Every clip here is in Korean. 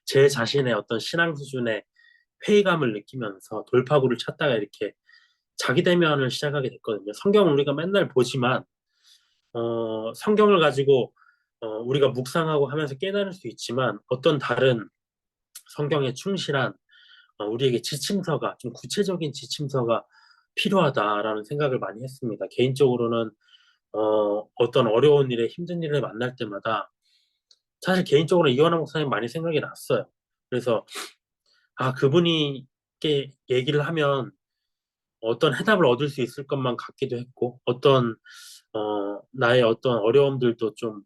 제 자신의 어떤 신앙 수준의 회의감을 느끼면서 돌파구를 찾다가 이렇게 자기 대면을 시작하게 됐거든요. 성경을 우리가 맨날 보지만 성경을 가지고 우리가 묵상하고 하면서 깨달을 수 있지만 어떤 다른 성경에 충실한 우리에게 지침서가 좀 구체적인 지침서가 필요하다라는 생각을 많이 했습니다. 개인적으로는 어떤 어려운 일에 힘든 일을 만날 때마다 사실 개인적으로 이완화 목사님 많이 생각이 났어요. 그래서 그분이 께 얘기를 하면 어떤 해답을 얻을 수 있을 것만 같기도 했고 어떤 나의 어떤 어려움들도 좀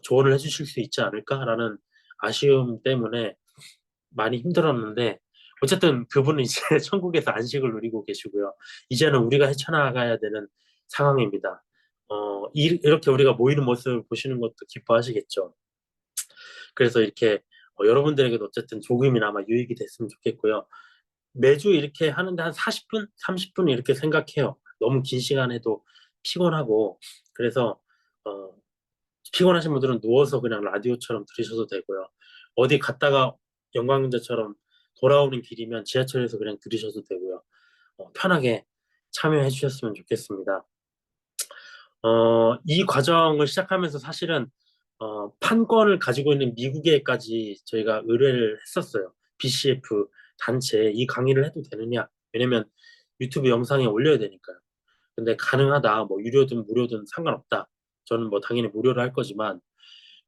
조언을 해주실 수 있지 않을까라는 아쉬움 때문에 많이 힘들었는데 어쨌든 그분은 이제 천국에서 안식을 누리고 계시고요. 이제는 우리가 헤쳐나가야 되는 상황입니다. 이렇게 우리가 모이는 모습을 보시는 것도 기뻐하시겠죠. 그래서 이렇게 여러분들에게도 어쨌든 조금이나마 유익이 됐으면 좋겠고요. 매주 이렇게 하는데 한 40분, 30분 이렇게 생각해요. 너무 긴 시간에도 피곤하고 그래서 어, 피곤하신 분들은 누워서 그냥 라디오처럼 들으셔도 되고요. 어디 갔다가 영광문자처럼 돌아오는 길이면 지하철에서 그냥 들으셔도 되고요. 편하게 참여해 주셨으면 좋겠습니다. 이 과정을 시작하면서 사실은 판권을 가지고 있는 미국에까지 저희가 의뢰를 했었어요. BCF 단체에 이 강의를 해도 되느냐? 왜냐면 유튜브 영상에 올려야 되니까요. 근데 가능하다. 뭐 유료든 무료든 상관없다. 저는 뭐 당연히 무료로 할 거지만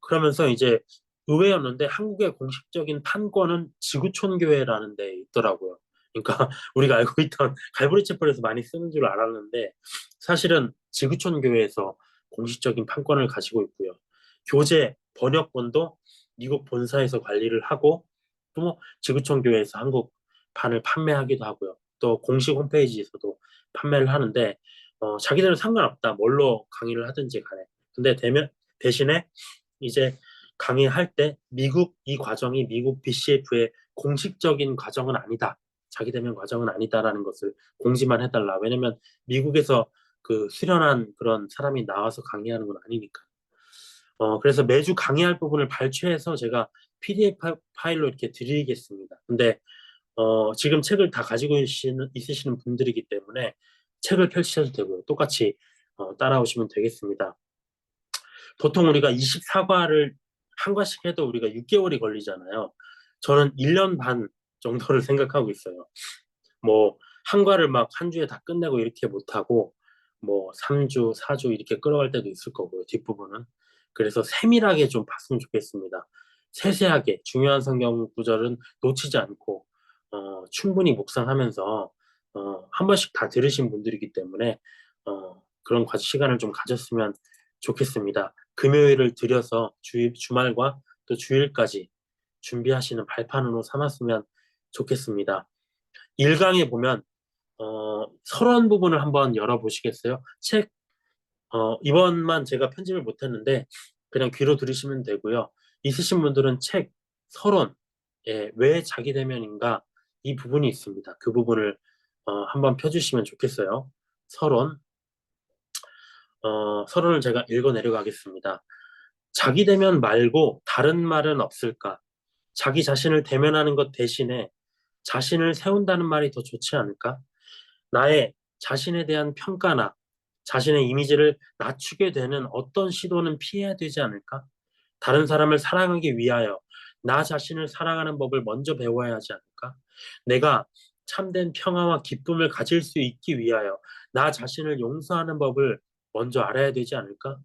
그러면서 이제 의외였는데 한국의 공식적인 판권은 지구촌교회라는 데 있더라고요. 그러니까 우리가 알고 있던 갈보리 채플에서 많이 쓰는 줄 알았는데 사실은 지구촌교회에서 공식적인 판권을 가지고 있고요. 교재 번역본도 미국 본사에서 관리를 하고 또 지구촌교회에서 한국 판을 판매하기도 하고요. 또 공식 홈페이지에서도 판매를 하는데 자기들은 상관없다. 뭘로 강의를 하든지 간에. 근데 대신에 이제 강의할 때 미국 이 과정이 미국 BCF의 공식적인 과정은 아니다. 자기 대면 과정은 아니다라는 것을 공지만 해달라. 왜냐면 미국에서 그 수련한 그런 사람이 나와서 강의하는 건 아니니까. 그래서 매주 강의할 부분을 발췌해서 제가 PDF 파일로 이렇게 드리겠습니다. 근데 지금 책을 다 가지고 있으시는 분들이기 때문에 책을 펼치셔도 되고요. 똑같이 따라오시면 되겠습니다. 보통 우리가 24과를 한 과씩 해도 우리가 6개월이 걸리잖아요. 저는 1년 반 정도를 생각하고 있어요. 뭐, 한 과를 막 한 주에 다 끝내고 이렇게 못하고, 뭐, 3주, 4주 이렇게 끌어갈 때도 있을 거고요, 뒷부분은. 그래서 세밀하게 좀 봤으면 좋겠습니다. 세세하게 중요한 성경 구절은 놓치지 않고, 충분히 묵상하면서, 한 번씩 다 들으신 분들이기 때문에, 그런 시간을 좀 가졌으면 좋겠습니다. 금요일을 들여서 주말과 또 주일까지 준비하시는 발판으로 삼았으면 좋겠습니다. 1강에 보면 서론 부분을 한번 열어보시겠어요? 이번만 제가 편집을 못했는데 그냥 귀로 들으시면 되고요. 있으신 분들은 책 서론, 왜 자기 대면인가 이 부분이 있습니다. 그 부분을 한번 펴주시면 좋겠어요. 서론, 서론을 제가 읽어 내려가겠습니다. 자기 대면 말고 다른 말은 없을까? 자기 자신을 대면하는 것 대신에 자신을 세운다는 말이 더 좋지 않을까? 나의 자신에 대한 평가나 자신의 이미지를 낮추게 되는 어떤 시도는 피해야 되지 않을까? 다른 사람을 사랑하기 위하여 나 자신을 사랑하는 법을 먼저 배워야 하지 않을까? 내가 참된 평화와 기쁨을 가질 수 있기 위하여 나 자신을 용서하는 법을 먼저 알아야 되지 않을까?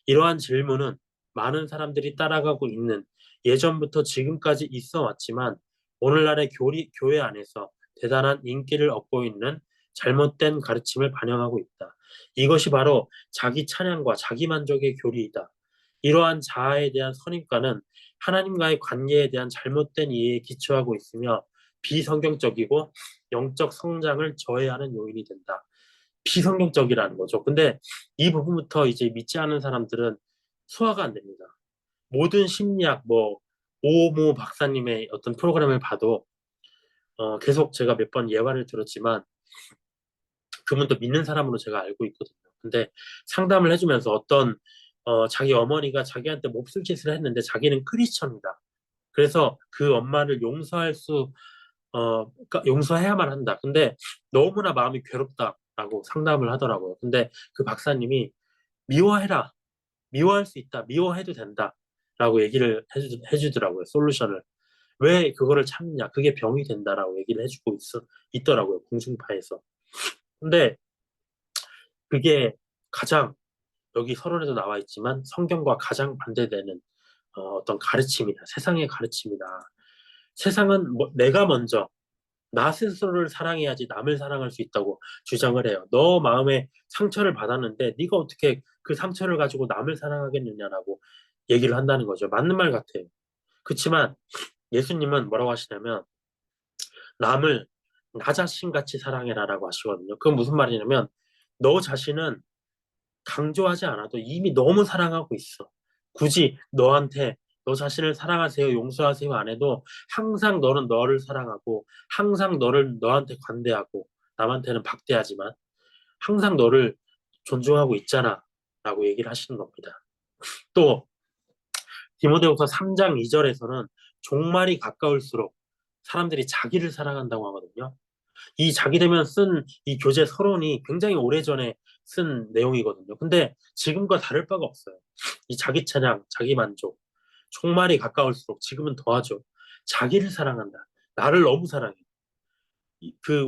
이러한 질문은 많은 사람들이 따라가고 있는 예전부터 지금까지 있어 왔지만 오늘날의 교회 안에서 대단한 인기를 얻고 있는 잘못된 가르침을 반영하고 있다. 이것이 바로 자기 찬양과 자기 만족의 교리이다. 이러한 자아에 대한 선입관은 하나님과의 관계에 대한 잘못된 이해에 기초하고 있으며 비성경적이고 영적 성장을 저해하는 요인이 된다. 비성경적이라는 거죠. 근데 이 부분부터 이제 믿지 않는 사람들은 소화가 안 됩니다. 모든 심리학, 뭐, 오모 박사님의 어떤 프로그램을 봐도 계속 제가 몇 번 예화를 들었지만 그분도 믿는 사람으로 제가 알고 있거든요. 근데 상담을 해주면서 어떤 자기 어머니가 자기한테 몹쓸 짓을 했는데 자기는 크리스천이다. 그래서 그 엄마를 그러니까 용서해야만 한다. 근데 너무나 마음이 괴롭다라고 상담을 하더라고요. 근데 그 박사님이 미워해라. 미워할 수 있다. 미워해도 된다. 라고 얘기를 해주더라고요. 솔루션을. 왜 그거를 참냐. 그게 병이 된다라고 얘기를 있더라고요. 공중파에서. 근데 그게 가장 여기 서론에도 나와 있지만 성경과 가장 반대되는 어떤 가르침이다. 세상의 가르침이다. 세상은 내가 먼저 나 스스로를 사랑해야지 남을 사랑할 수 있다고 주장을 해요. 너 마음에 상처를 받았는데 네가 어떻게 그 상처를 가지고 남을 사랑하겠느냐라고 얘기를 한다는 거죠. 맞는 말 같아요. 그렇지만 예수님은 뭐라고 하시냐면 남을 나 자신같이 사랑해라라고 하시거든요. 그건 무슨 말이냐면 너 자신은 강조하지 않아도 이미 너무 사랑하고 있어. 굳이 너 자신을 사랑하세요, 용서하세요 안 해도 항상 너는 너를 사랑하고 항상 너한테 관대하고 남한테는 박대하지만 항상 너를 존중하고 있잖아 라고 얘기를 하시는 겁니다. 또 디모데후서 3장 2절에서는 종말이 가까울수록 사람들이 자기를 사랑한다고 하거든요. 이 자기 되면 쓴 이 교재 서론이 굉장히 오래전에 쓴 내용이거든요. 근데 지금과 다를 바가 없어요. 이 자기 찬양, 자기 만족, 종말이 가까울수록 지금은 더하죠. 자기를 사랑한다. 나를 너무 사랑해.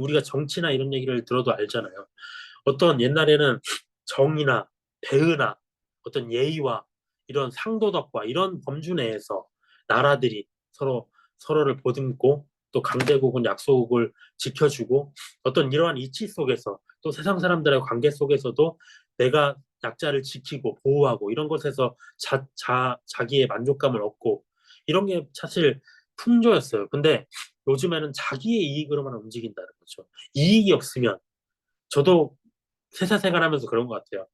우리가 정치나 이런 얘기를 들어도 알잖아요. 어떤 옛날에는 정의나 대의나 어떤 예의와 이런 상도덕과 이런 범주 내에서 나라들이 서로를 보듬고 또 강대국은 약소국을 지켜주고 어떤 이러한 이치 속에서 또 세상 사람들의 관계 속에서도 내가 약자를 지키고 보호하고 이런 것에서 자기의 만족감을 얻고 이런 게 사실 풍조였어요. 근데 요즘에는 자기의 이익으로만 움직인다는 거죠. 이익이 없으면 저도 회사 생활하면서 그런 것 같아요.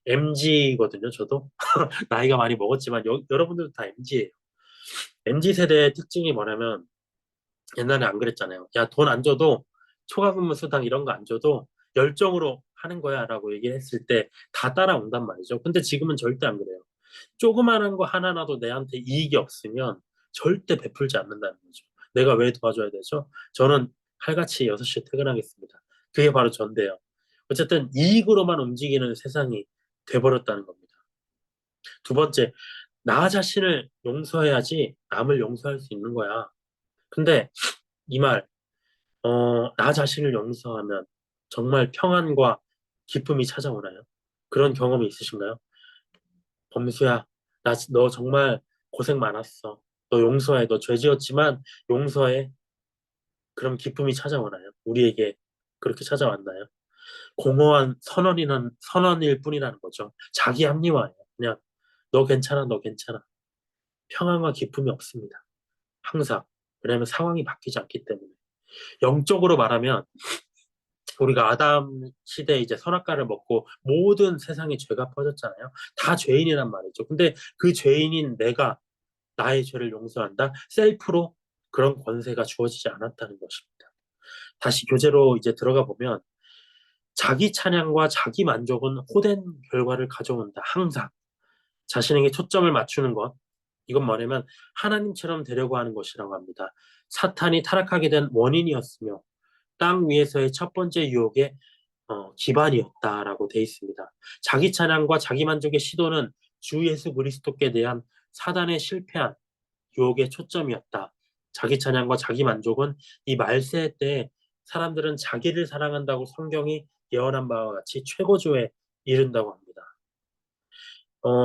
MG거든요, 저도. 나이가 많이 먹었지만 여러분들도 다 MG예요. MG 세대의 특징이 뭐냐면 옛날에 안 그랬잖아요. 야, 돈 안 줘도 초과근무 수당 이런 거 안 줘도 열정으로 하는 거야 라고 얘기했을 때 다 따라온단 말이죠. 근데 지금은 절대 안 그래요. 조그마한 거 하나라도 내한테 이익이 없으면 절대 베풀지 않는다는 거죠. 내가 왜 도와줘야 되죠? 저는 칼같이 6시에 퇴근하겠습니다. 그게 바로 전데요. 어쨌든 이익으로만 움직이는 세상이 돼버렸다는 겁니다. 두 번째, 나 자신을 용서해야지 남을 용서할 수 있는 거야. 근데 이 말, 나 자신을 용서하면 정말 평안과 기쁨이 찾아오나요? 그런 경험이 있으신가요? 범수야, 너 정말 고생 많았어. 너 용서해. 너 죄 지었지만 용서해. 그럼 기쁨이 찾아오나요? 우리에게 그렇게 찾아왔나요? 공허한 선언일 뿐이라는 거죠. 자기 합리화예요. 그냥 너 괜찮아, 너 괜찮아. 평안과 기쁨이 없습니다. 항상. 왜냐하면 상황이 바뀌지 않기 때문에. 영적으로 말하면 우리가 아담 시대에 이제 선악과를 먹고 모든 세상에 죄가 퍼졌잖아요. 다 죄인이란 말이죠. 근데 그 죄인인 내가 나의 죄를 용서한다. 셀프로 그런 권세가 주어지지 않았다는 것입니다. 다시 교재로 이제 들어가 보면 자기 찬양과 자기 만족은 호된 결과를 가져온다. 항상 자신에게 초점을 맞추는 것. 이건 뭐냐면 하나님처럼 되려고 하는 것이라고 합니다. 사탄이 타락하게 된 원인이었으며 땅 위에서의 첫 번째 유혹의 기반이었다라고 돼 있습니다. 자기 찬양과 자기 만족의 시도는 주 예수 그리스도께 대한 사단의 실패한 유혹의 초점이었다. 자기 찬양과 자기 만족은 이 말세 때 사람들은 자기를 사랑한다고 성경이 예언한 바와 같이 최고조에 이른다고 합니다.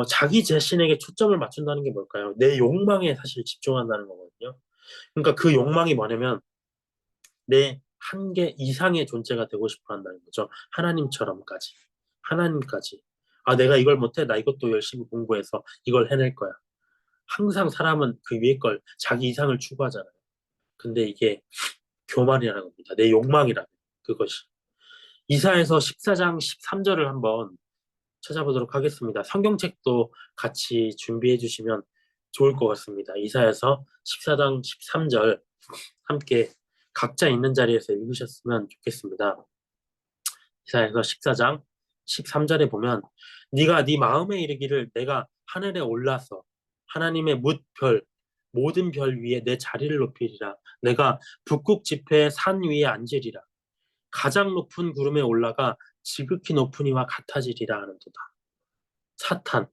자기 자신에게 초점을 맞춘다는 게 뭘까요? 내 욕망에 사실 집중한다는 거거든요. 그러니까 그 욕망이 뭐냐면 내 한계 이상의 존재가 되고 싶어 한다는 거죠. 하나님처럼까지. 하나님까지. 아, 내가 이걸 못해. 나 이것도 열심히 공부해서 이걸 해낼 거야. 항상 사람은 그 위에 걸 자기 이상을 추구하잖아요. 근데 이게 교만이라는 겁니다. 내 욕망이라는 그것이. 이사에서 14장 13절을 한번 찾아보도록 하겠습니다. 성경책도 같이 준비해 주시면 좋을 것 같습니다. 이사에서 14장 13절 함께 각자 있는 자리에서 읽으셨으면 좋겠습니다. 이사에서 14장 13절에 보면 네가 네 마음에 이르기를 내가 하늘에 올라서 하나님의 뭇별 모든 별 위에 내 자리를 높이리라. 내가 북극 지폐의 산 위에 앉으리라. 가장 높은 구름에 올라가 지극히 높은 이와 같아지리라 하는도다. 사탄,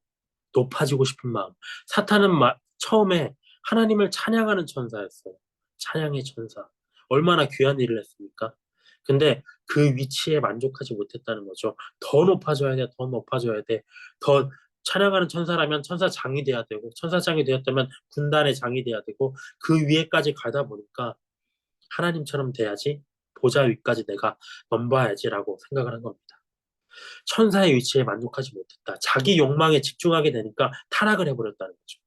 높아지고 싶은 마음. 사탄은 처음에 하나님을 찬양하는 천사였어요. 찬양의 천사. 얼마나 귀한 일을 했습니까? 근데 그 위치에 만족하지 못했다는 거죠. 더 높아져야 돼, 더 높아져야 돼. 더 찬양하는 천사라면 천사장이 돼야 되고, 천사장이 되었다면 군단의 장이 돼야 되고, 그 위에까지 가다 보니까 하나님처럼 돼야지, 보좌 위까지 내가 넘봐야지라고 생각을 한 겁니다. 천사의 위치에 만족하지 못했다. 자기 욕망에 집중하게 되니까 타락을 해버렸다는 거죠.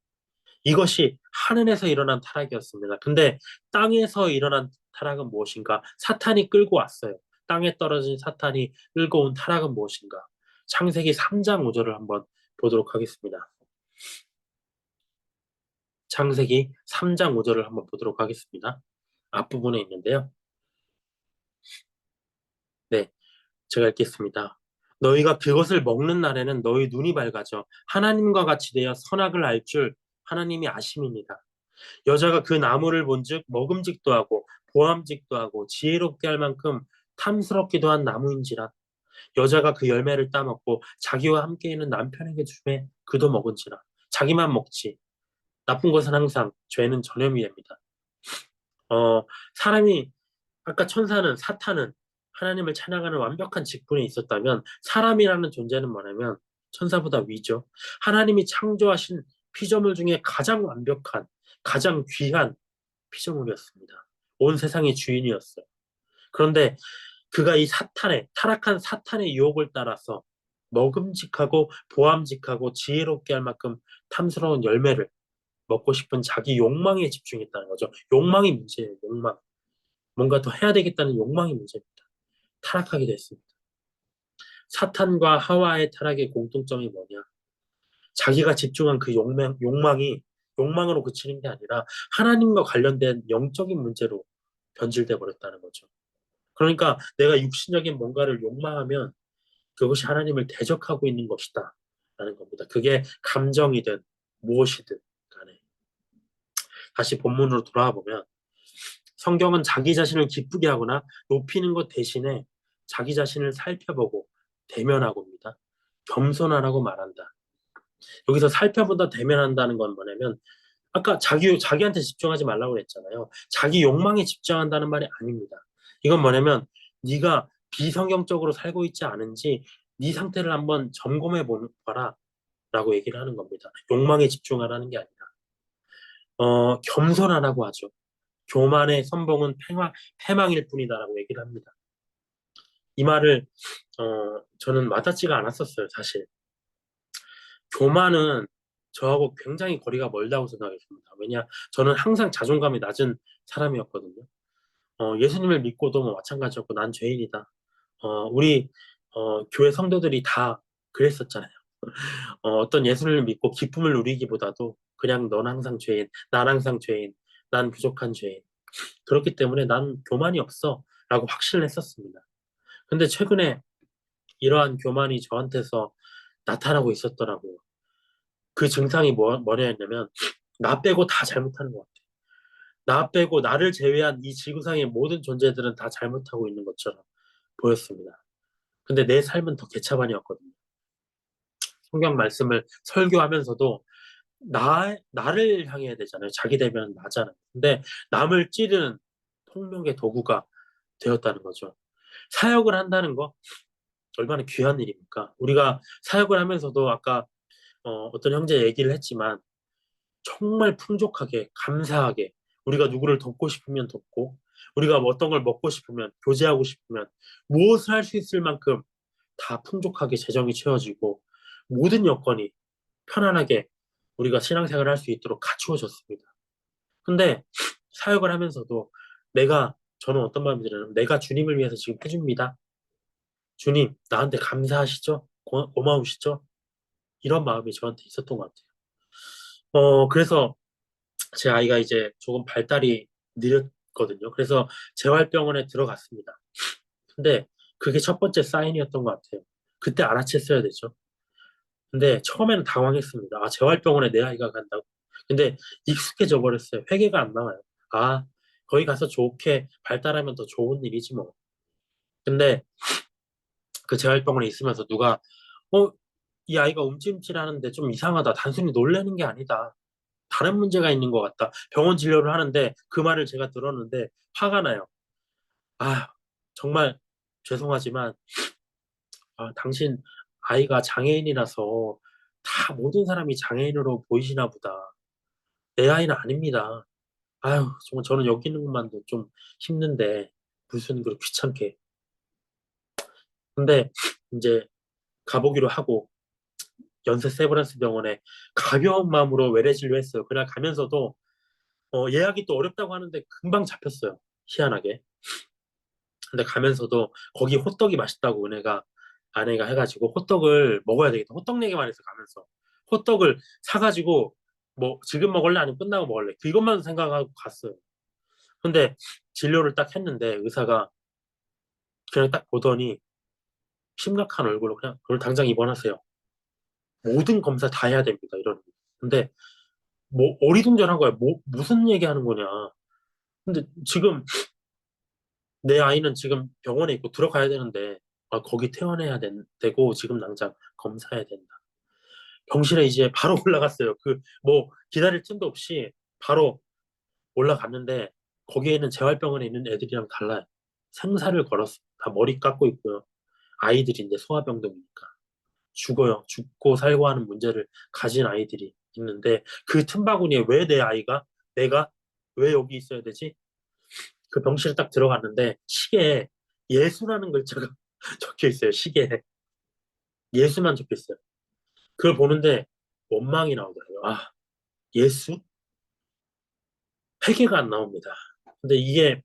이것이 하늘에서 일어난 타락이었습니다. 근데 땅에서 일어난 타락은 무엇인가? 사탄이 끌고 왔어요. 땅에 떨어진 사탄이 끌고 온 타락은 무엇인가? 창세기 3장 5절을 한번 보도록 하겠습니다. 창세기 3장 5절을 한번 보도록 하겠습니다. 앞부분에 있는데요. 네, 제가 읽겠습니다. 너희가 그것을 먹는 날에는 너희 눈이 밝아져 하나님과 같이 되어 선악을 알 줄 하나님이 아심이니라. 여자가 그 나무를 본즉 먹음직도 하고 보암직도 하고 지혜롭게 할 만큼 탐스럽기도 한 나무인지라. 여자가 그 열매를 따먹고 자기와 함께 있는 남편에게 주매 그도 먹은지라. 자기만 먹지. 나쁜 것은 항상 죄는 전염이 됩니다. 사람이 아까 천사는 사탄은 하나님을 찬양하는 완벽한 직분이 있었다면 사람이라는 존재는 뭐냐면 천사보다 위죠. 하나님이 창조하신 피조물 중에 가장 완벽한 가장 귀한 피조물이었습니다. 온 세상의 주인이었어요. 그런데 그가 이 사탄의 타락한 사탄의 유혹을 따라서 먹음직하고 보암직하고 지혜롭게 할 만큼 탐스러운 열매를 먹고 싶은 자기 욕망에 집중했다는 거죠. 욕망이 문제예요. 욕망. 뭔가 더 해야 되겠다는 욕망이 문제입니다. 타락하게 됐습니다. 사탄과 하와의 타락의 공통점이 뭐냐? 자기가 집중한 그 욕망이 욕망으로 그치는 게 아니라 하나님과 관련된 영적인 문제로 변질돼 버렸다는 거죠. 그러니까 내가 육신적인 뭔가를 욕망하면 그것이 하나님을 대적하고 있는 것이다 라는 겁니다. 그게 감정이든 무엇이든 간에. 다시 본문으로 돌아와 보면 성경은 자기 자신을 기쁘게 하거나 높이는 것 대신에 자기 자신을 살펴보고 대면하고입니다. 겸손하라고 말한다. 여기서 살펴보다 대면한다는 건 뭐냐면 아까 자기한테 집중하지 말라고 그랬잖아요. 자기 욕망에 집중한다는 말이 아닙니다. 이건 뭐냐면 네가 비성경적으로 살고 있지 않은지 네 상태를 한번 점검해 봐라 라고 얘기를 하는 겁니다. 욕망에 집중하라는 게 아니라 겸손하라고 하죠. 교만의 선봉은 패망일 뿐이다라고 얘기를 합니다. 이 말을 저는 와닿지가 않았었어요, 사실. 교만은 저하고 굉장히 거리가 멀다고 생각했습니다. 왜냐, 저는 항상 자존감이 낮은 사람이었거든요. 예수님을 믿고도 뭐 마찬가지였고, 난 죄인이다. 우리 교회 성도들이 다 그랬었잖아요. 어떤 예수님을 믿고 기쁨을 누리기보다도 그냥 넌 항상 죄인, 난 항상 죄인, 난 부족한 죄인. 그렇기 때문에 난 교만이 없어 라고 확신을 했었습니다. 근데 최근에 이러한 교만이 저한테서 나타나고 있었더라고요. 그 증상이 뭐냐면 나 빼고 다 잘못하는 것 같아요. 나 빼고 나를 제외한 이 지구상의 모든 존재들은 다 잘못하고 있는 것처럼 보였습니다. 근데 내 삶은 더 개차반이었거든요. 성경 말씀을 설교하면서도 나를 향해야 되잖아요. 자기 대변은 나잖아요. 근데 남을 찌르는 폭력의 도구가 되었다는 거죠. 사역을 한다는 거 얼마나 귀한 일입니까? 우리가 사역을 하면서도 아까 어떤 형제 얘기를 했지만 정말 풍족하게 감사하게 우리가 누구를 돕고 싶으면 돕고 우리가 어떤 걸 먹고 싶으면 교제하고 싶으면 무엇을 할 수 있을 만큼 다 풍족하게 재정이 채워지고 모든 여건이 편안하게 우리가 신앙생활을 할 수 있도록 갖추어졌습니다. 근데 사역을 하면서도 저는 어떤 마음이 들냐면 내가 주님을 위해서 지금 해줍니다. 주님, 나한테 감사하시죠? 고마우시죠? 이런 마음이 저한테 있었던 것 같아요. 그래서 제 아이가 이제 조금 발달이 느렸거든요. 그래서 재활병원에 들어갔습니다. 근데 그게 첫 번째 사인이었던 것 같아요. 그때 알아챘어야 되죠. 근데 처음에는 당황했습니다. 아, 재활병원에 내 아이가 간다고? 근데 익숙해져 버렸어요. 회개가 안 나와요. 아, 거기 가서 좋게 발달하면 더 좋은 일이지 뭐. 근데 그 재활병원에 있으면서 누가 어, 이 아이가 움찔움찔하는데 좀 이상하다. 단순히 놀라는 게 아니다. 다른 문제가 있는 것 같다. 병원 진료를 하는데 그 말을 제가 들었는데 화가 나요. 아, 정말 죄송하지만 당신 아이가 장애인이라서 다 모든 사람이 장애인으로 보이시나 보다. 내 아이는 아닙니다. 아유, 정말 저는 여기 있는 것만도 좀 힘든데 무슨 그렇게 귀찮게. 근데 이제 가보기로 하고 연세 세브란스 병원에 가벼운 마음으로 외래 진료했어요. 그날 가면서도 예약이 또 어렵다고 하는데 금방 잡혔어요. 희한하게. 근데 가면서도 거기 호떡이 맛있다고 아내가 해가지고 호떡을 먹어야 되겠다. 호떡 얘기만 해서 가면서 호떡을 사가지고 뭐 지금 먹을래 아니면 끝나고 먹을래 그것만 생각하고 갔어요. 근데 진료를 딱 했는데 의사가 그냥 딱 보더니 심각한 얼굴로 그냥 오늘 당장 입원하세요. 모든 검사 다 해야 됩니다. 이러는 거예요. 근데 뭐 어리둥절한 거야. 뭐 무슨 얘기하는 거냐. 근데 지금 내 아이는 지금 병원에 있고 들어가야 되는데 거기 퇴원해야 되고 지금 당장 검사해야 된다. 병실에 이제 바로 올라갔어요. 그 뭐 기다릴 틈도 없이 바로 올라갔는데 거기에 있는 재활병원에 있는 애들이랑 달라요. 생사를 걸었어. 다 머리 깎고 있고요. 아이들인데 소아병동이니까 죽어요. 죽고 살고 하는 문제를 가진 아이들이 있는데 그 틈바구니에 왜 내 아이가 내가 왜 여기 있어야 되지? 그 병실에 딱 들어갔는데 시계에 예수라는 글자가 적혀 있어요. 시계에 예수만 적혀 있어요. 그걸 보는데 원망이 나오더라고요. 아, 예수? 회개가 안 나옵니다. 근데 이게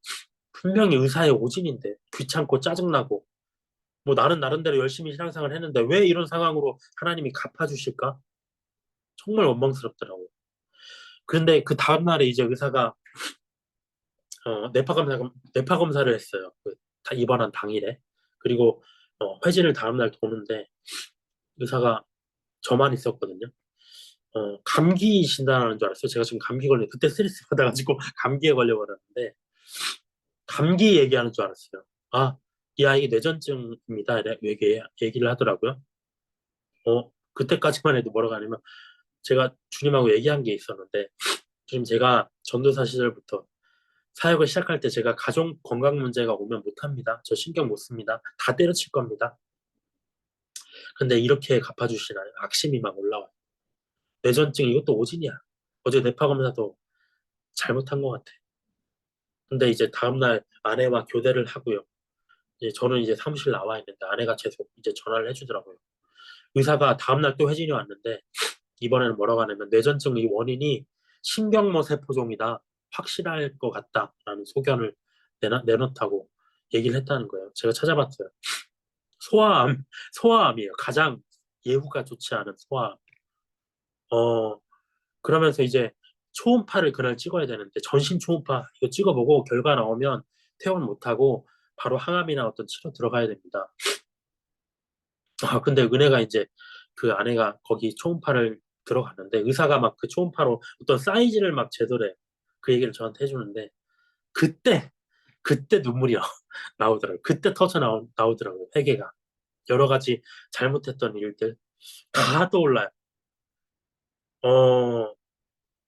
분명히 의사의 오진인데 귀찮고 짜증나고 뭐 나는 나름대로 열심히 신앙생활을 했는데 왜 이런 상황으로 하나님이 갚아주실까? 정말 원망스럽더라고요. 근데 그 다음날에 이제 의사가 뇌파 검사를 했어요. 입원한 당일에. 그리고 회진을 다음날 도는데 의사가 저만 있었거든요. 감기 진단하는 줄 알았어요. 제가 지금 감기 걸려 그때 스트레스 받아가지고 감기에 걸려버렸는데 감기 얘기하는 줄 알았어요. 아, 이 아이 뇌전증입니다. 얘기를 하더라고요. 그때까지만 해도 뭐라고 하냐면 제가 주님하고 얘기한 게 있었는데 지금 제가 전도사 시절부터 사역을 시작할 때 제가 가족 건강 문제가 오면 못합니다. 저 신경 못 씁니다. 다 때려칠 겁니다. 근데 이렇게 갚아주시나요? 악심이 막 올라와요. 뇌전증 이것도 오진이야. 어제 뇌파 검사도 잘못한 것 같아. 근데 이제 다음날 아내와 교대를 하고요. 이제 저는 이제 사무실 나와 있는데 아내가 계속 이제 전화를 해주더라고요. 의사가 다음날 또 회진이 왔는데 이번에는 뭐라고 하냐면 뇌전증 이 원인이 신경모 세포종이다. 확실할 것 같다라는 소견을 내놓다고 얘기를 했다는 거예요. 제가 찾아봤어요. 소아암, 소아암이에요. 가장 예후가 좋지 않은 소아암. 어, 그러면서 이제 초음파를 그날 찍어야 되는데 전신 초음파 이거 찍어보고 결과 나오면 퇴원 못하고 바로 항암이나 어떤 치료 들어가야 됩니다. 근데 은혜가 이제 그 아내가 거기 초음파를 들어갔는데 의사가 막 그 초음파로 어떤 사이즈를 막 재더래. 그 얘기를 저한테 해주는데 그때 그때 눈물이 나오더라고요. 그때 나오더라고요. 회개가. 여러 가지 잘못했던 일들 다 떠올라요. 어,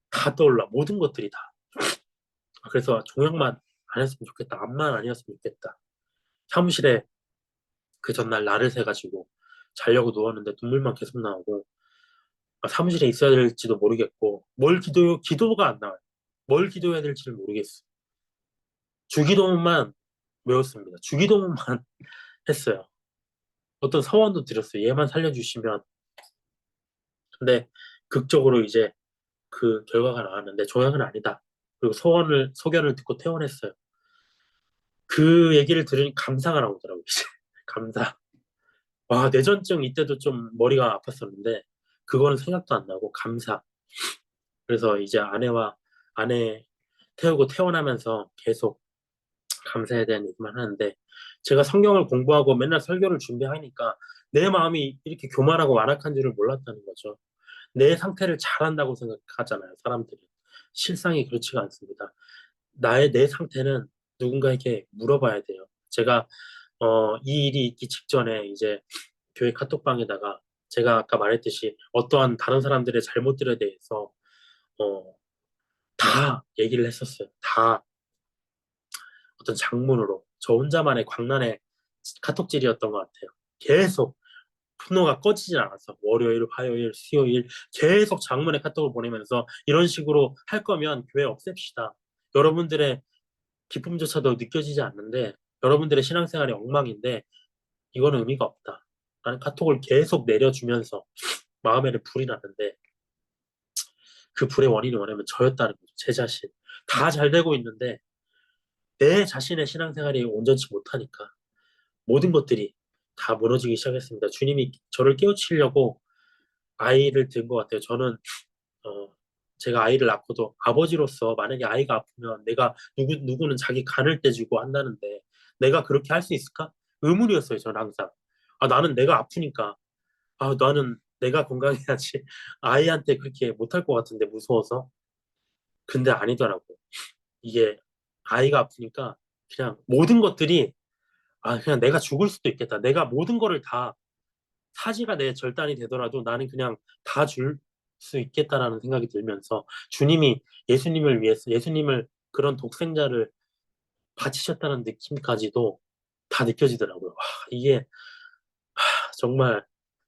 다 떠올라. 모든 것들이 다. 그래서 종양만 안 했으면 좋겠다. 암만 아니었으면 좋겠다. 사무실에 그 전날 날을 새가지고 자려고 누웠는데 눈물만 계속 나오고 사무실에 있어야 될지도 모르겠고 기도가 안 나와요. 뭘 기도해야 될지를 모르겠어. 주기도문만 외웠습니다. 주기도문만 했어요. 어떤 서원도 드렸어요. 얘만 살려주시면. 근데 극적으로 이제 그 결과가 나왔는데 조약은 아니다. 그리고 소견을 듣고 퇴원했어요. 그 얘기를 들으니 감사가 나오더라고요. 이제. 감사. 와, 뇌전증 이때도 좀 머리가 아팠었는데 그거는 생각도 안 나고 감사. 그래서 이제 아내 태우고 퇴원하면서 계속 감사에 대한 얘기만 하는데 제가 성경을 공부하고 맨날 설교를 준비하니까 내 마음이 이렇게 교만하고 완악한 줄을 몰랐다는 거죠. 내 상태를 잘한다고 생각하잖아요, 사람들이. 실상이 그렇지가 않습니다. 내 상태는 누군가에게 물어봐야 돼요. 제가 이 일이 있기 직전에 이제 교회 카톡방에다가 제가 아까 말했듯이 어떠한 다른 사람들의 잘못들에 대해서 어, 다 얘기를 했었어요. 다 어떤 장문으로 저 혼자만의 광란의 카톡질이었던 것 같아요. 계속 분노가 꺼지질 않았어. 월요일, 화요일, 수요일 계속 장문의 카톡을 보내면서 이런 식으로 할 거면 교회 없앱시다. 여러분들의 기쁨조차도 느껴지지 않는데 여러분들의 신앙생활이 엉망인데 이거는 의미가 없다. 라는 카톡을 계속 내려주면서 마음에는 불이 났는데 그 불의 원인이 뭐냐면 저였다는 거죠. 제 자신. 다 잘 되고 있는데 내 자신의 신앙생활이 온전치 못하니까 모든 것들이 다 무너지기 시작했습니다. 주님이 저를 깨우치려고 아이를 든 것 같아요. 저는 어, 제가 아이를 낳고도 아버지로서 만약에 아이가 아프면 내가 누구는 자기 간을 떼주고 한다는데 내가 그렇게 할 수 있을까? 의문이었어요. 저는 항상. 아, 나는 내가 아프니까. 아, 나는 내가 건강해야지. 아이한테 그렇게 못할 것 같은데 무서워서. 근데 아니더라고. 이게 아이가 아프니까 그냥 모든 것들이 그냥 내가 죽을 수도 있겠다. 내가 모든 거를 다 사지가 내 절단이 되더라도 나는 그냥 다 줄 수 있겠다라는 생각이 들면서 주님이 예수님을 위해서 예수님을 그런 독생자를 바치셨다는 느낌까지도 다 느껴지더라고요. 와, 이게 정말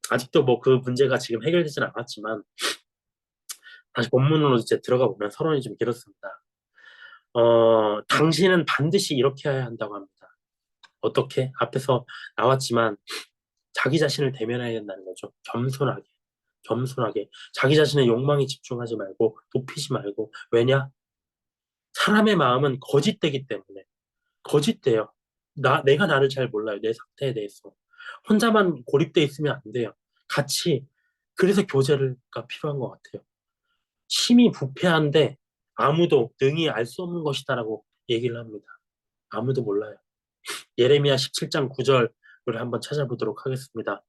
아직도 뭐 그 문제가 지금 해결되지는 않았지만 다시 본문으로 이제 들어가 보면 서론이 좀 길었습니다. 당신은 반드시 이렇게 해야 한다고 합니다. 어떻게? 앞에서 나왔지만 자기 자신을 대면해야 된다는 거죠. 겸손하게. 겸손하게. 자기 자신의 욕망에 집중하지 말고 높이지 말고. 왜냐? 사람의 마음은 거짓되기 때문에. 거짓돼요. 내가 나를 잘 몰라요. 내 상태에 대해서. 혼자만 고립돼 있으면 안 돼요. 같이. 그래서 교제가 필요한 것 같아요. 심히 부패한데 아무도 능히 알 수 없는 것이다라고 얘기를 합니다. 아무도 몰라요. 예레미야 17장 9절을 한번 찾아보도록 하겠습니다.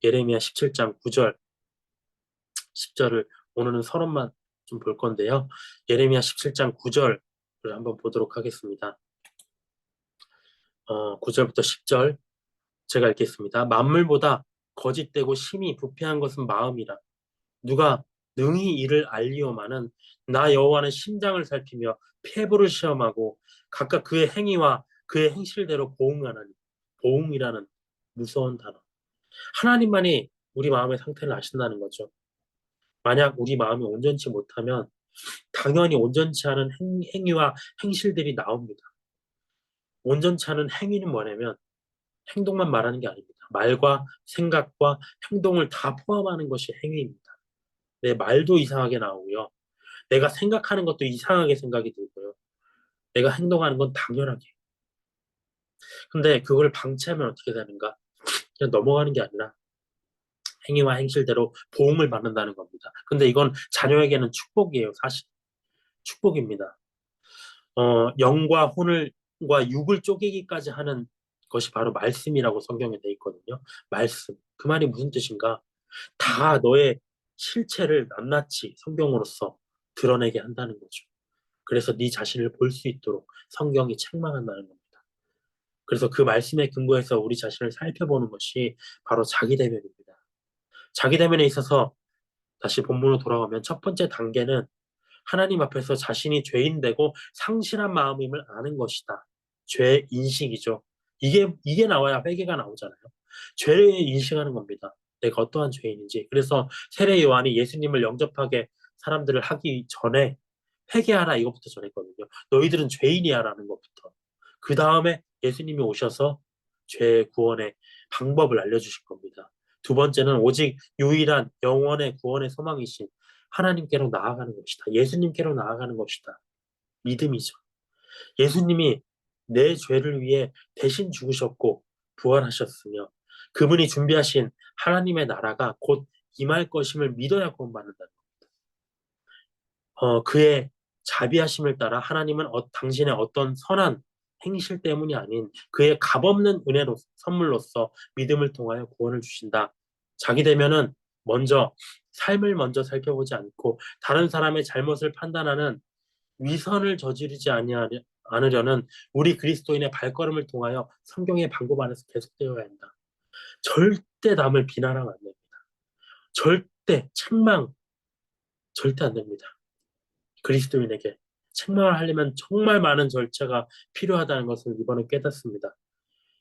예레미야 17장 9절, 10절을 오늘은 서론만 좀 볼 건데요. 예레미야 17장 9절을 한번 보도록 하겠습니다. 9절부터 10절 제가 읽겠습니다. 만물보다 거짓되고 심히 부패한 것은 마음이라. 누가 능히 이를 알리오마는 나 여호와는 심장을 살피며 폐부를 시험하고 각각 그의 행위와 그의 행실대로 보응하나니. 보응이라는 무서운 단어. 하나님만이 우리 마음의 상태를 아신다는 거죠. 만약 우리 마음이 온전치 못하면 당연히 온전치 않은 행위와 행실들이 나옵니다. 온전치 않은 행위는 뭐냐면 행동만 말하는 게 아닙니다. 말과 생각과 행동을 다 포함하는 것이 행위입니다. 내 말도 이상하게 나오고요. 내가 생각하는 것도 이상하게 생각이 들고요. 내가 행동하는 건 당연하게. 근데 그걸 방치하면 어떻게 되는가? 그냥 넘어가는 게 아니라 행위와 행실대로 보응을 받는다는 겁니다. 근데 이건 자녀에게는 축복이에요, 사실. 축복입니다. 영과 혼과 육을 쪼개기까지 하는 것이 바로 말씀이라고 성경에 돼 있거든요. 말씀. 그 말이 무슨 뜻인가? 다 너의 실체를 낱낱이 성경으로서 드러내게 한다는 거죠. 그래서 네 자신을 볼 수 있도록 성경이 책망한다는 겁니다. 그래서 그 말씀에 근거해서 우리 자신을 살펴보는 것이 바로 자기 대면입니다. 자기 대면에 있어서 다시 본문으로 돌아가면 첫 번째 단계는 하나님 앞에서 자신이 죄인되고 상실한 마음임을 아는 것이다. 죄 인식이죠. 이게 나와야 회개가 나오잖아요. 죄를 인식하는 겁니다. 내가 어떠한 죄인인지. 그래서 세례 요한이 예수님을 영접하게 사람들을 하기 전에 회개하라 이것부터 전했거든요. 너희들은 죄인이야라는 것부터. 그 다음에 예수님이 오셔서 죄 구원의 방법을 알려주실 겁니다. 두 번째는 오직 유일한 영원의 구원의 소망이신 하나님께로 나아가는 것이다. 예수님께로 나아가는 것이다. 믿음이죠. 예수님이 내 죄를 위해 대신 죽으셨고 부활하셨으며 그분이 준비하신 하나님의 나라가 곧 임할 것임을 믿어야 구원받는다. 그의 자비하심을 따라 하나님은 당신의 어떤 선한 행실 때문이 아닌 그의 값없는 은혜로 선물로서 믿음을 통하여 구원을 주신다. 자기 되면은 먼저 삶을 먼저 살펴보지 않고 다른 사람의 잘못을 판단하는 위선을 저지르지 않으려는 우리 그리스도인의 발걸음을 통하여 성경의 방법 안에서 계속되어야 한다. 절대 남을 비난하면 안 됩니다. 절대 책망 절대 안 됩니다. 그리스도인에게 책망을 하려면 정말 많은 절차가 필요하다는 것을 이번에 깨닫습니다.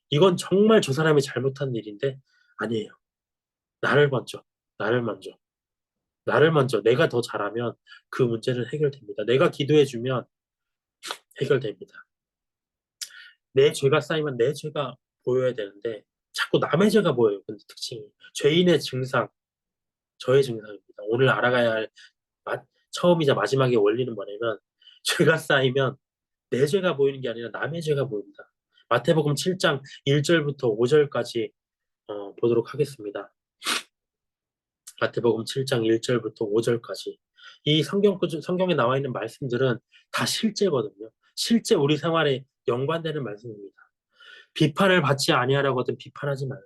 이건 정말 저 사람이 잘못한 일인데 아니에요. 나를 먼저, 나를 먼저, 나를 먼저 내가 더 잘하면 그 문제는 해결됩니다. 내가 기도해주면 해결됩니다. 내 죄가 쌓이면 내 죄가 보여야 되는데 자꾸 남의 죄가 보여요. 근데 특징이 죄인의 증상, 저의 증상입니다. 오늘 알아가야 할 처음이자 마지막의 원리는 뭐냐면 죄가 쌓이면 내 죄가 보이는 게 아니라 남의 죄가 보인다. 마태복음 7장 1절부터 5절까지 보도록 하겠습니다. 마태복음 7장 1절부터 5절까지. 이 성경에 나와 있는 말씀들은 다 실제거든요. 실제 우리 생활에 연관되는 말씀입니다. 비판을 받지 아니하려거든 비판하지 말라.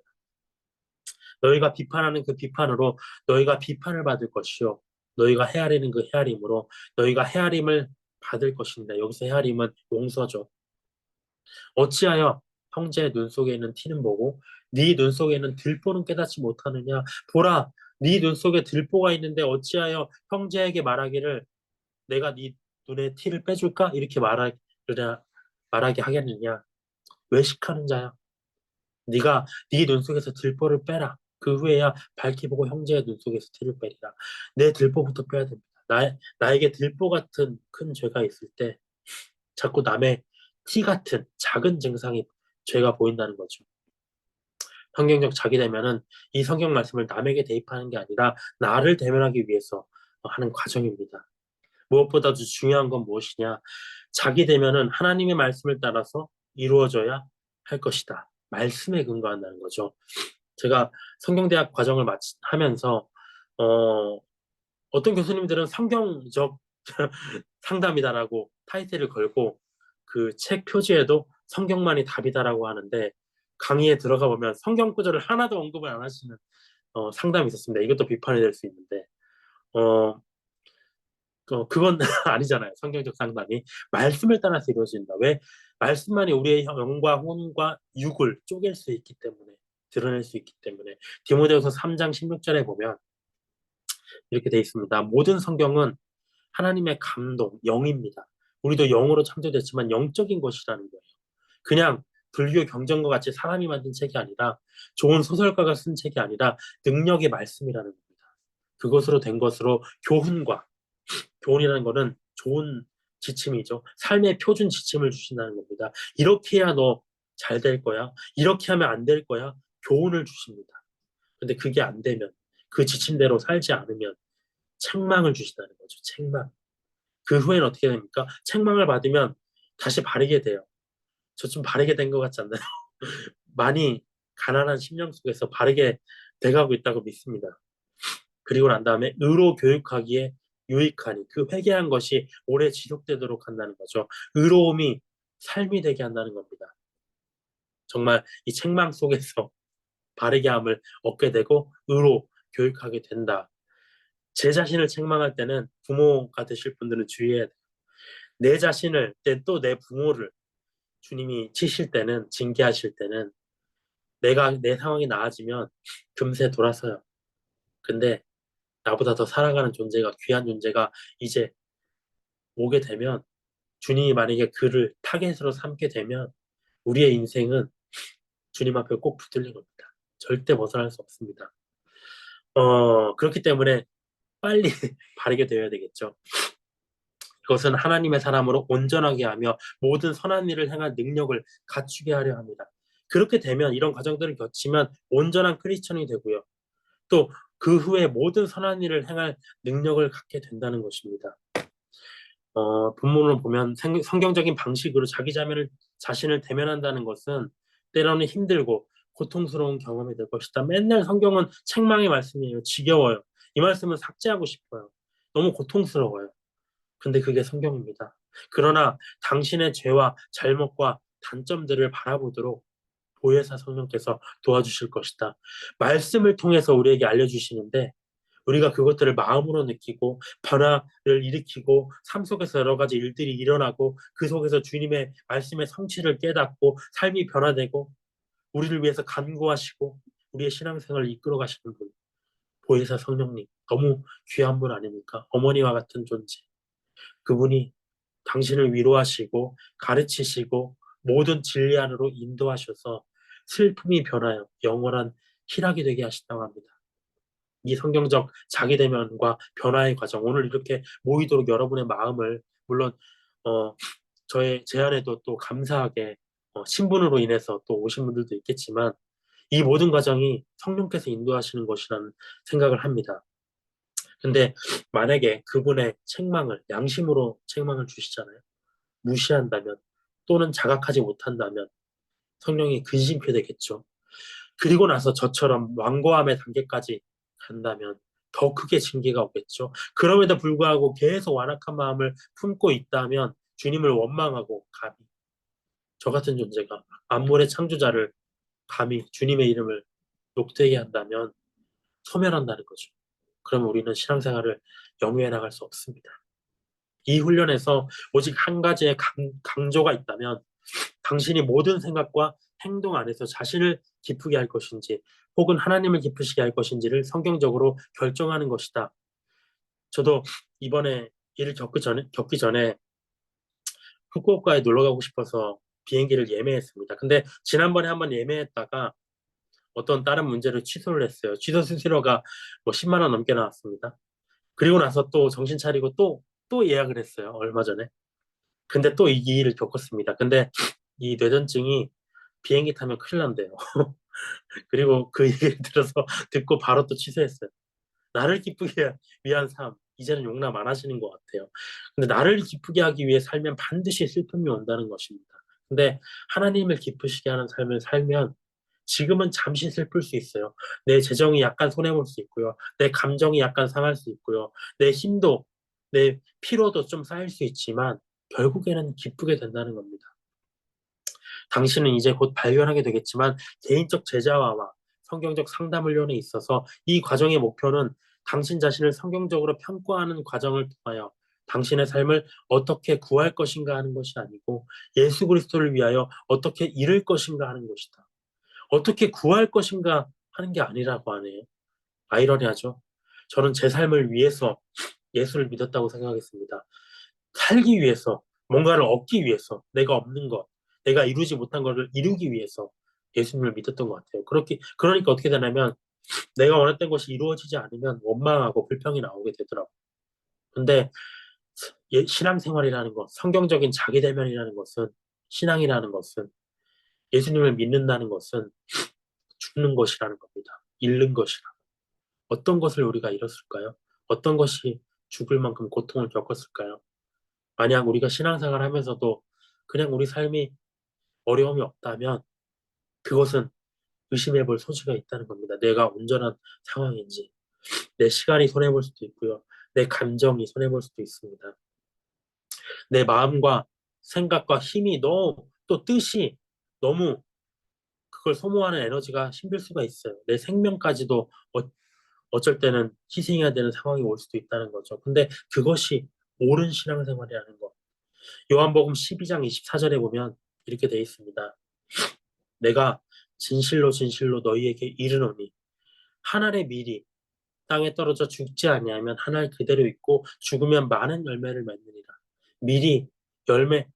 너희가 비판하는 그 비판으로 너희가 비판을 받을 것이요. 너희가 헤아리는 그 헤아림으로 너희가 헤아림을 받을 것입니다. 여기서 헤아림은 용서죠. 어찌하여 형제의 눈 속에 있는 티는 보고 네 눈 속에 있는 들보는 깨닫지 못하느냐. 보라, 네 눈 속에 들보가 있는데 어찌하여 형제에게 말하기를 내가 네 눈에 티를 빼줄까? 이렇게 말하게 하겠느냐. 외식하는 자야. 네가 네 눈 속에서 들보를 빼라. 그 후에야 밝히 보고 형제의 눈 속에서 티를 빼리라. 내 들보부터 빼야 됩니다. 나에게 들보 같은 큰 죄가 있을 때 자꾸 남의 티 같은 작은 증상이 죄가 보인다는 거죠. 성경적 자기대면은 이 성경 말씀을 남에게 대입하는 게 아니라 나를 대면하기 위해서 하는 과정입니다. 무엇보다도 중요한 건 무엇이냐? 자기대면은 하나님의 말씀을 따라서 이루어져야 할 것이다. 말씀에 근거한다는 거죠. 제가 성경대학 과정을 하면서 어떤 교수님들은 성경적 상담이다라고 타이틀을 걸고 그 책 표지에도 성경만이 답이다라고 하는데 강의에 들어가 보면 성경 구절을 하나도 언급을 안 하시는 상담이 있었습니다. 이것도 비판이 될 수 있는데 어, 그건 아니잖아요. 성경적 상담이 말씀을 따라서 이루어진다. 왜? 말씀만이 우리의 영과 혼과 육을 쪼갤 수 있기 때문에 드러낼 수 있기 때문에 디모데후서 3장 16절에 보면 이렇게 돼 있습니다. 모든 성경은 하나님의 감동, 영입니다. 우리도 영으로 창조됐지만 영적인 것이라는 거예요. 그냥 불교 경전과 같이 사람이 만든 책이 아니라 좋은 소설가가 쓴 책이 아니라 능력의 말씀이라는 겁니다. 그것으로 된 것으로 교훈이라는 거는 좋은 지침이죠. 삶의 표준 지침을 주신다는 겁니다. 이렇게 해야 너 잘 될 거야. 이렇게 하면 안 될 거야. 교훈을 주십니다. 근데 그게 안 되면 그 지침대로 살지 않으면 책망을 주신다는 거죠. 책망. 그 후에는 어떻게 됩니까? 책망을 받으면 다시 바르게 돼요. 저 좀 바르게 된 것 같지 않나요? 많이 가난한 심령 속에서 바르게 돼가고 있다고 믿습니다. 그리고 난 다음에 의로 교육하기에 유익하니 그 회개한 것이 오래 지속되도록 한다는 거죠. 의로움이 삶이 되게 한다는 겁니다. 정말 이 책망 속에서 바르게 함을 얻게 되고 의로 교육하게 된다. 제 자신을 책망할 때는 부모가 되실 분들은 주의해야 돼요. 내 자신을 또 내 부모를 주님이 치실 때는 징계하실 때는 내 상황이 나아지면 금세 돌아서요. 근데 나보다 더 살아가는 존재가 귀한 존재가 이제 오게 되면 주님이 만약에 그를 타겟으로 삼게 되면 우리의 인생은 주님 앞에 꼭 붙들린 겁니다. 절대 벗어날 수 없습니다. 그렇기 때문에 빨리 바르게 되어야 되겠죠. 그것은 하나님의 사람으로 온전하게 하며 모든 선한 일을 행할 능력을 갖추게 하려 합니다. 그렇게 되면 이런 과정들을 거치면 온전한 크리스천이 되고요. 또 그 후에 모든 선한 일을 행할 능력을 갖게 된다는 것입니다. 본문을 보면 성경적인 방식으로 자신을 대면한다는 것은 때로는 힘들고 고통스러운 경험이 될 것이다. 맨날 성경은 책망의 말씀이에요. 지겨워요. 이 말씀을 삭제하고 싶어요. 너무 고통스러워요. 근데 그게 성경입니다. 그러나 당신의 죄와 잘못과 단점들을 바라보도록 보혜사 성령께서 도와주실 것이다. 말씀을 통해서 우리에게 알려주시는데 우리가 그것들을 마음으로 느끼고 변화를 일으키고 삶 속에서 여러 가지 일들이 일어나고 그 속에서 주님의 말씀의 성취를 깨닫고 삶이 변화되고 우리를 위해서 간구하시고 우리의 신앙생활을 이끌어 가시는 분, 보혜사 성령님, 너무 귀한 분 아닙니까? 어머니와 같은 존재. 그분이 당신을 위로하시고 가르치시고 모든 진리 안으로 인도하셔서 슬픔이 변하여 영원한 희락이 되게 하신다고 합니다. 이 성경적 자기대면과 변화의 과정, 오늘 이렇게 모이도록 여러분의 마음을, 물론 저의 제안에도 또 감사하게 신분으로 인해서 또 오신 분들도 있겠지만 이 모든 과정이 성령께서 인도하시는 것이라는 생각을 합니다. 근데 만약에 그분의 책망을 양심으로 책망을 주시잖아요. 무시한다면 또는 자각하지 못한다면 성령이 근심케 되겠죠. 그리고 나서 저처럼 완고함의 단계까지 간다면 더 크게 징계가 오겠죠. 그럼에도 불구하고 계속 완악한 마음을 품고 있다면 주님을 원망하고 감히 저 같은 존재가 만물의 창조자를 감히 주님의 이름을 욕되게 한다면 소멸한다는 거죠. 그러면 우리는 신앙생활을 영위해 나갈 수 없습니다. 이 훈련에서 오직 한 가지의 강조가 있다면 당신이 모든 생각과 행동 안에서 자신을 기쁘게 할 것인지 혹은 하나님을 기쁘시게 할 것인지를 성경적으로 결정하는 것이다. 저도 이번에 일을 겪기 전에 후쿠오카에 놀러 가고 싶어서 비행기를 예매했습니다. 근데 지난번에 한번 예매했다가 어떤 다른 문제로 취소를 했어요. 취소 수수료가 뭐 10만 원 넘게 나왔습니다. 그리고 나서 또 정신 차리고 또 예약을 했어요. 얼마 전에. 근데 또 이 일을 겪었습니다. 근데 이 뇌전증이 비행기 타면 큰일 난대요. 그리고 그 얘기를 들어서 듣고 바로 또 취소했어요. 나를 기쁘게 위한 삶, 이제는 용납 안 하시는 것 같아요. 근데 나를 기쁘게 하기 위해 살면 반드시 슬픔이 온다는 것입니다. 근데 하나님을 기쁘시게 하는 삶을 살면 지금은 잠시 슬플 수 있어요. 내 재정이 약간 손해볼 수 있고요. 내 감정이 약간 상할 수 있고요. 내 힘도, 내 피로도 좀 쌓일 수 있지만 결국에는 기쁘게 된다는 겁니다. 당신은 이제 곧 발견하게 되겠지만 개인적 제자화와 성경적 상담 훈련에 있어서 이 과정의 목표는 당신 자신을 성경적으로 평가하는 과정을 통하여 당신의 삶을 어떻게 구할 것인가 하는 것이 아니고 예수 그리스도를 위하여 어떻게 이룰 것인가 하는 것이다. 어떻게 구할 것인가 하는 게 아니라고 하네요. 아이러니하죠. 저는 제 삶을 위해서 예수를 믿었다고 생각했습니다. 살기 위해서, 뭔가를 얻기 위해서, 내가 없는 것, 내가 이루지 못한 것을 이루기 위해서 예수님을 믿었던 것 같아요. 그러니까 어떻게 되냐면 내가 원했던 것이 이루어지지 않으면 원망하고 불평이 나오게 되더라고요. 근데 신앙생활이라는 것, 성경적인 자기대면이라는 것은, 신앙이라는 것은, 예수님을 믿는다는 것은 죽는 것이라는 겁니다. 잃는 것이라. 어떤 것을 우리가 잃었을까요? 어떤 것이 죽을 만큼 고통을 겪었을까요? 만약 우리가 신앙생활 하면서도 그냥 우리 삶이 어려움이 없다면 그것은 의심해 볼 소지가 있다는 겁니다. 내가 온전한 상황인지, 내 시간이 손해볼 수도 있고요. 내 감정이 손해볼 수도 있습니다. 내 마음과 생각과 힘이 너무, 또 뜻이 너무 그걸 소모하는 에너지가 힘들 수가 있어요. 내 생명까지도 어쩔 때는 희생해야 되는 상황이 올 수도 있다는 거죠. 근데 그것이 옳은 신앙생활이라는 거. 요한복음 12장 24절에 보면 이렇게 되어 있습니다. 내가 진실로 진실로 너희에게 이르노니 한 알의 밀이 땅에 떨어져 죽지 아니하면 한 알 그대로 있고 죽으면 많은 열매를 맺느니라. 밀이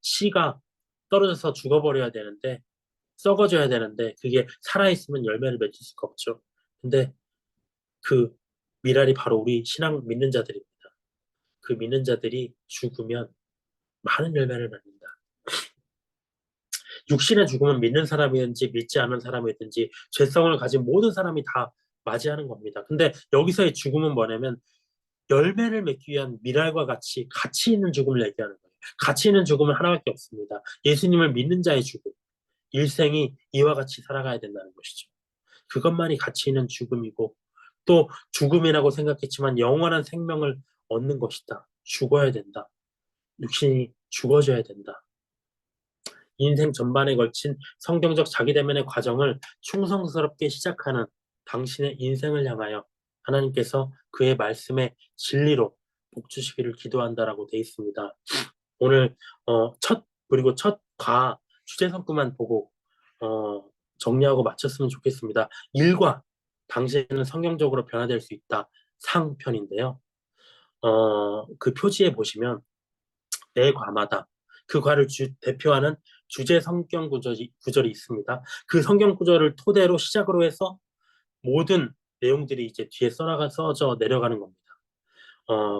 씨가 떨어져서 죽어버려야 되는데 썩어져야 되는데 그게 살아있으면 열매를 맺을 수가 없죠. 근데 그 밀알이 바로 우리 신앙 믿는 자들입니다. 그 믿는 자들이 죽으면 많은 열매를 맺는다. 육신의 죽음은 믿는 사람이든지 믿지 않는 사람이든지 죄성을 가진 모든 사람이 다 맞이하는 겁니다. 근데 여기서의 죽음은 뭐냐면 열매를 맺기 위한 미랄과 같이 가치 있는 죽음을 얘기하는 거예요. 가치 있는 죽음은 하나밖에 없습니다. 예수님을 믿는 자의 죽음. 일생이 이와 같이 살아가야 된다는 것이죠. 그것만이 가치 있는 죽음이고 또 죽음이라고 생각했지만 영원한 생명을 얻는 것이다. 죽어야 된다. 육신이 죽어져야 된다. 인생 전반에 걸친 성경적 자기대면의 과정을 충성스럽게 시작하는 당신의 인생을 향하여 하나님께서 그의 말씀의 진리로 복주시기를 기도한다라고 돼 있습니다. 오늘 그리고 첫 주제 성구만 보고 어, 정리하고 마쳤으면 좋겠습니다. 일과 당신은 성경적으로 변화될 수 있다. 상편인데요. 그 표지에 보시면 내 과마다 그 과를 대표하는 주제 성경 구절이 있습니다. 그 성경 구절을 토대로 시작으로 해서 모든 내용들이 이제 뒤에 써져 내려가는 겁니다.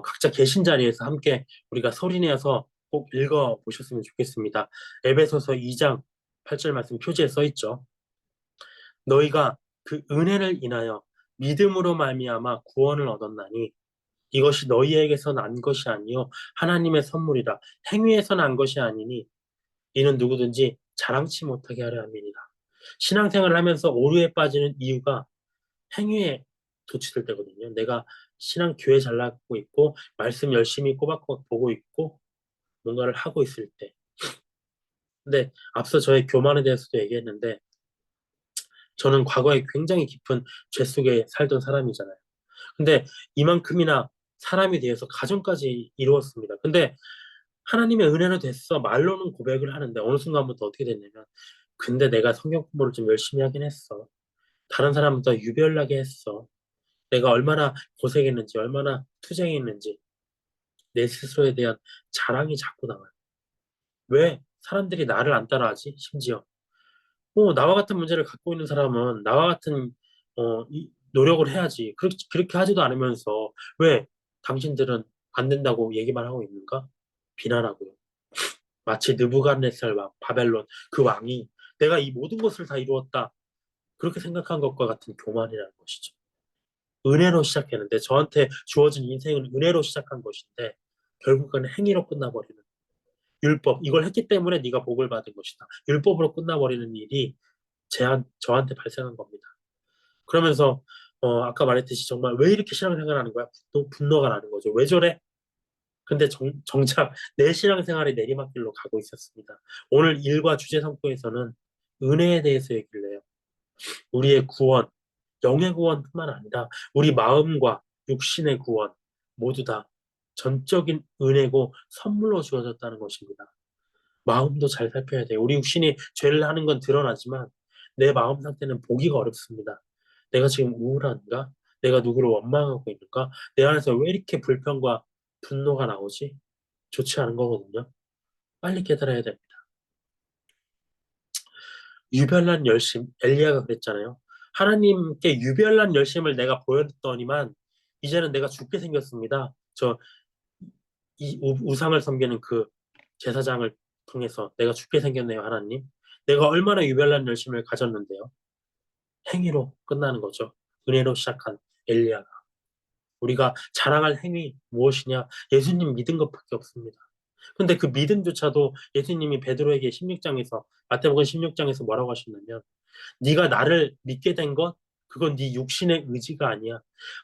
각자 계신 자리에서 함께 우리가 소리내어서 꼭 읽어 보셨으면 좋겠습니다. 에베소서 2장 8절 말씀 표지에 써 있죠. 너희가 그 은혜를 인하여 믿음으로 말미암아 구원을 얻었나니 이것이 너희에게서 난 것이 아니요 하나님의 선물이라. 행위에서 난 것이 아니니 이는 누구든지 자랑치 못하게 하려 함이니라. 신앙생활을 하면서 오류에 빠지는 이유가 행위에 도취될 때거든요. 내가 신앙 교회 잘 나가고 있고 말씀 열심히 꼬박꼬박 보고 있고 뭔가를 하고 있을 때. 근데 앞서 저의 교만에 대해서도 얘기했는데 저는 과거에 굉장히 깊은 죄 속에 살던 사람이잖아요. 근데 이만큼이나 사람이 되어서 가정까지 이루었습니다. 근데 하나님의 은혜는 됐어. 말로는 고백을 하는데 어느 순간부터 어떻게 됐냐면 근데 내가 성경 공부를 좀 열심히 하긴 했어. 다른 사람보다 유별나게 했어. 내가 얼마나 고생했는지, 얼마나 투쟁했는지 내 스스로에 대한 자랑이 자꾸 나와요. 왜 사람들이 나를 안 따라하지? 심지어 나와 같은 문제를 갖고 있는 사람은 나와 같은 노력을 해야지. 그렇게 하지도 않으면서 왜 당신들은 안 된다고 얘기만 하고 있는가? 비난하고요. 마치 느부갓네살 왕, 바벨론 그 왕이 내가 이 모든 것을 다 이루었다. 그렇게 생각한 것과 같은 교만이라는 것이죠. 은혜로 시작했는데 저한테 주어진 인생은 은혜로 시작한 것인데 결국은 행위로 끝나버리는 율법 이걸 했기 때문에 네가 복을 받은 것이다. 율법으로 끝나버리는 일이 저한테 발생한 겁니다. 그러면서 아까 말했듯이 정말 왜 이렇게 신앙생활하는 거야? 분노가 나는 거죠. 왜 저래? 근데 정작 내 신앙생활이 내리막길로 가고 있었습니다. 오늘 일과 주제 성구에서는 은혜에 대해서 얘기를 해요. 우리의 구원, 영의 구원뿐만 아니라 우리 마음과 육신의 구원 모두 다 전적인 은혜고 선물로 주어졌다는 것입니다. 마음도 잘 살펴야 돼요. 우리 육신이 죄를 하는 건 드러나지만 내 마음 상태는 보기가 어렵습니다. 내가 지금 우울한가? 내가 누구를 원망하고 있는가? 내 안에서 왜 이렇게 불평과 분노가 나오지? 좋지 않은 거거든요. 빨리 깨달아야 됩니다. 유별난 열심, 엘리야가 그랬잖아요. 하나님께 유별난 열심을 내가 보였더니만 이제는 내가 죽게 생겼습니다. 이 우상을 섬기는 그 제사장을 통해서 내가 죽게 생겼네요, 하나님. 내가 얼마나 유별난 열심을 가졌는데요. 행위로 끝나는 거죠. 은혜로 시작한 엘리야가. 우리가 자랑할 행위 무엇이냐? 예수님 믿은 것밖에 없습니다. 근데 그 믿음조차도 예수님이 베드로에게 16장에서 마태복음 16장에서 뭐라고 하셨냐면 네가 나를 믿게 된 것 그건 네 육신의 의지가 아니야.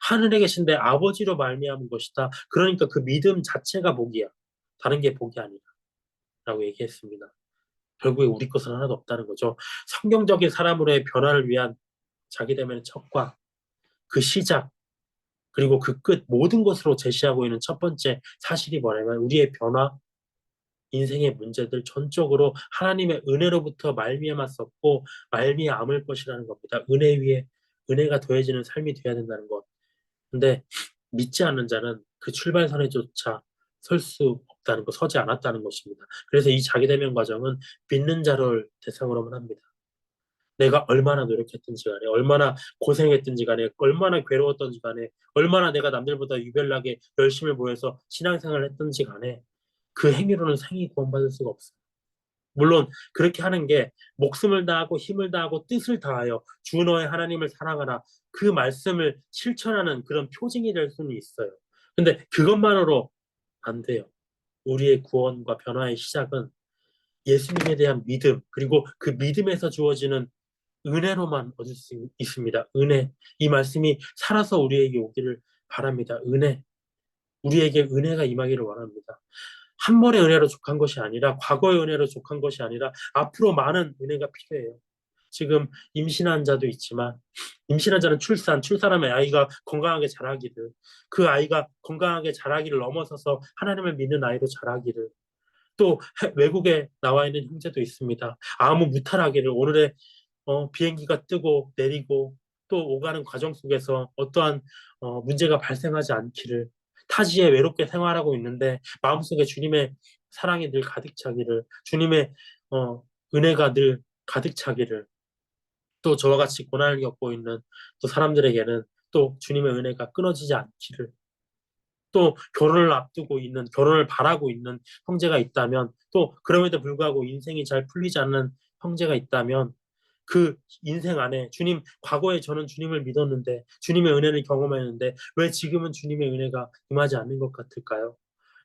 하늘에 계신 내 아버지로 말미암은 것이다. 그러니까 그 믿음 자체가 복이야. 다른 게 복이 아니라 라고 얘기했습니다. 결국에 우리 것은 하나도 없다는 거죠. 성경적인 사람으로의 변화를 위한 자기 되면의 척과 그 시작 그리고 그 끝 모든 것으로 제시하고 있는 첫 번째 사실이 뭐냐면 우리의 변화 인생의 문제들 전적으로 하나님의 은혜로부터 말미암았었고 말미암을 것이라는 겁니다. 은혜 위에 은혜가 더해지는 삶이 되어야 된다는 것. 근데 믿지 않는 자는 그 출발선에조차 설 수 없다는 것, 서지 않았다는 것입니다. 그래서 이 자기대면 과정은 믿는 자를 대상으로만 합니다. 내가 얼마나 노력했든지 간에, 얼마나 고생했든지 간에, 얼마나 괴로웠던지 간에, 얼마나 내가 남들보다 유별나게 열심을 보여서 신앙생활을 했든지 간에 그 행위로는 생이 구원받을 수가 없어요. 물론 그렇게 하는 게 목숨을 다하고 힘을 다하고 뜻을 다하여 주 너의 하나님을 사랑하라 그 말씀을 실천하는 그런 표징이 될 수는 있어요. 근데 그것만으로 안 돼요. 우리의 구원과 변화의 시작은 예수님에 대한 믿음 그리고 그 믿음에서 주어지는 은혜로만 얻을 수 있습니다. 은혜. 이 말씀이 살아서 우리에게 오기를 바랍니다. 은혜. 우리에게 은혜가 임하기를 원합니다. 한 번의 은혜로 족한 것이 아니라 과거의 은혜로 족한 것이 아니라 앞으로 많은 은혜가 필요해요. 지금 임신한 자도 있지만 임신한 자는 출산하면 아이가 건강하게 자라기를, 그 아이가 건강하게 자라기를 넘어서서 하나님을 믿는 아이로 자라기를, 또 외국에 나와 있는 형제도 있습니다. 아무 무탈하기를, 오늘의 비행기가 뜨고 내리고 또 오가는 과정 속에서 어떠한 문제가 발생하지 않기를, 타지에 외롭게 생활하고 있는데 마음속에 주님의 사랑이 늘 가득 차기를, 주님의 어, 은혜가 늘 가득 차기를, 또 저와 같이 고난을 겪고 있는 또 사람들에게는 또 주님의 은혜가 끊어지지 않기를, 또 결혼을 바라고 있는 형제가 있다면, 또 그럼에도 불구하고 인생이 잘 풀리지 않는 형제가 있다면, 그 인생 안에 주님, 과거에 저는 주님을 믿었는데 주님의 은혜를 경험했는데 왜 지금은 주님의 은혜가 임하지 않는 것 같을까요?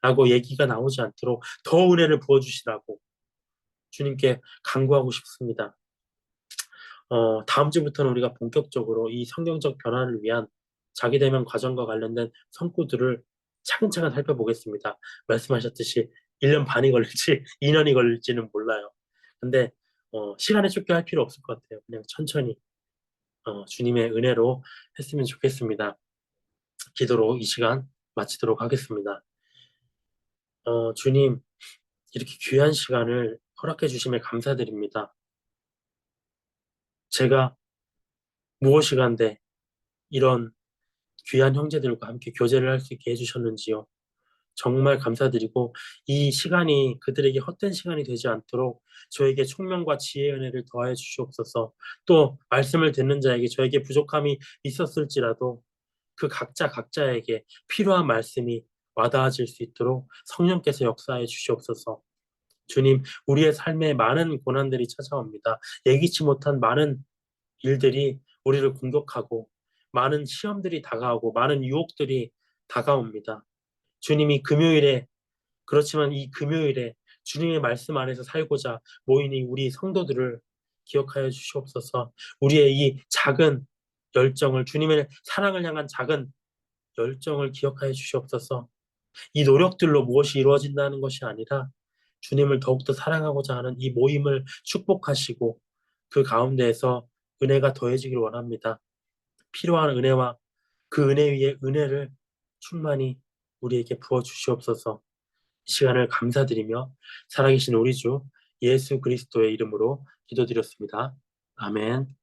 라고 얘기가 나오지 않도록 더 은혜를 부어주시라고 주님께 간구하고 싶습니다. 다음 주부터는 우리가 본격적으로 이 성경적 변화를 위한 자기대면 과정과 관련된 성구들을 차근차근 살펴보겠습니다. 말씀하셨듯이 1년 반이 걸릴지 2년이 걸릴지는 몰라요. 근데 시간에 쫓겨 할 필요 없을 것 같아요. 그냥 천천히 주님의 은혜로 했으면 좋겠습니다. 기도로 이 시간 마치도록 하겠습니다. 주님, 이렇게 귀한 시간을 허락해 주심에 감사드립니다. 제가 무엇이간데 이런 귀한 형제들과 함께 교제를 할 수 있게 해주셨는지요. 정말 감사드리고 이 시간이 그들에게 헛된 시간이 되지 않도록 저에게 총명과 지혜의 은혜를 더하여 주시옵소서. 또 말씀을 듣는 자에게 저에게 부족함이 있었을지라도 그 각자에게 필요한 말씀이 와닿아질 수 있도록 성령께서 역사해 주시옵소서. 주님, 우리의 삶에 많은 고난들이 찾아옵니다. 예기치 못한 많은 일들이 우리를 공격하고 많은 시험들이 다가오고 많은 유혹들이 다가옵니다. 주님이 금요일에 그렇지만 이 금요일에 주님의 말씀 안에서 살고자 모인 이 우리 성도들을 기억하여 주시옵소서. 우리의 이 작은 열정을, 주님의 사랑을 향한 작은 열정을 기억하여 주시옵소서. 이 노력들로 무엇이 이루어진다는 것이 아니라 주님을 더욱더 사랑하고자 하는 이 모임을 축복하시고 그 가운데에서 은혜가 더해지길 원합니다. 필요한 은혜와 그 은혜 위에 은혜를 충만히 우리에게 부어 주시옵소서. 이 시간을 감사드리며 살아계신 우리 주 예수 그리스도의 이름으로 기도드렸습니다. 아멘.